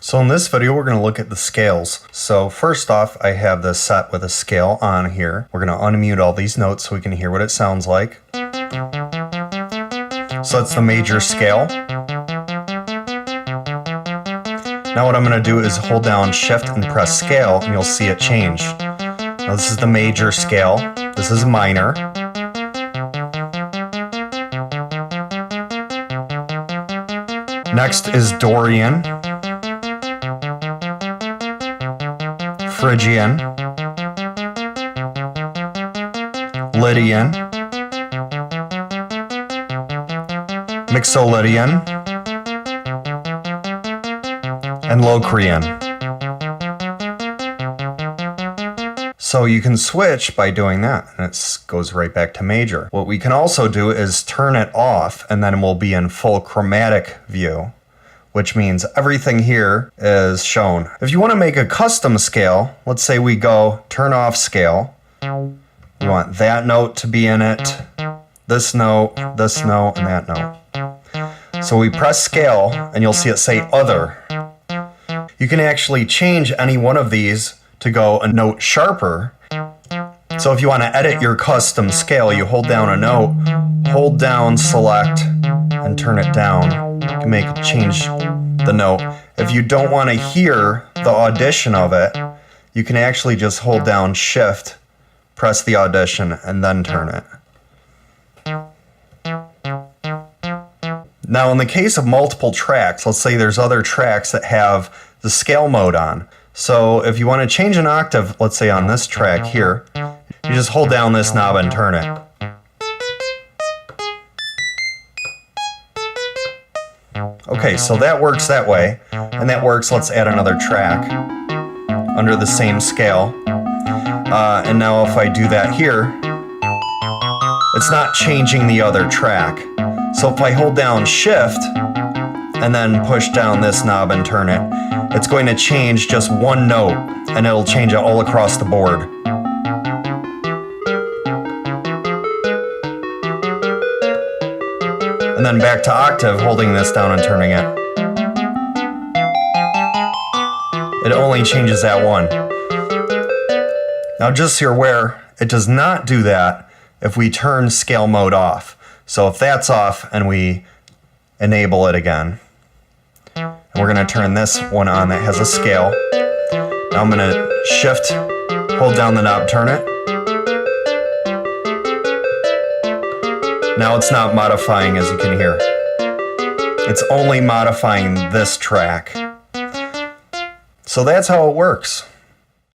So in this video, we're going to look at the scales. So first off, I have this set with a scale on here. We're going to unmute all these notes so we can hear what it sounds like. So that's the major scale. Now what I'm going to do is hold down Shift and press scale, and you'll see it change. Now this is the major scale. This is minor. Next is Dorian, Phrygian, Lydian, Mixolydian, and Locrian. So you can switch by doing that, and it goes right back to major. What we can also do is turn it off, and then we'll be in full chromatic view, which means everything here is shown. If you want to make a custom scale, let's say we go turn off scale. We want that note to be in it, this note, and that note. So we press scale, and you'll see it say other. You can actually change any one of these to go a note sharper. So if you want to edit your custom scale, you hold down a note, hold down, select, and turn it down. You can change the note. If you don't want to hear the audition of it, you can actually just hold down Shift, press the audition, and then turn it. Now in the case of multiple tracks, let's say there's other tracks that have the scale mode on. So if you want to change an octave, let's say on this track here, you just hold down this knob and turn it. Okay, so that works that way, and that works. Let's add another track under the same scale. And now if I do that here, it's not changing the other track. So if I hold down Shift and then push down this knob and turn it, it's going to change just one note, and it'll change it all across the board. And then back to octave, holding this down and turning it. It only changes that one. Now just so you're aware, it does not do that if we turn scale mode off. So if that's off and we enable it again, and we're going to turn this one on that has a scale. Now I'm going to Shift, hold down the knob, turn it. Now it's not modifying, as you can hear. It's only modifying this track. So that's how it works.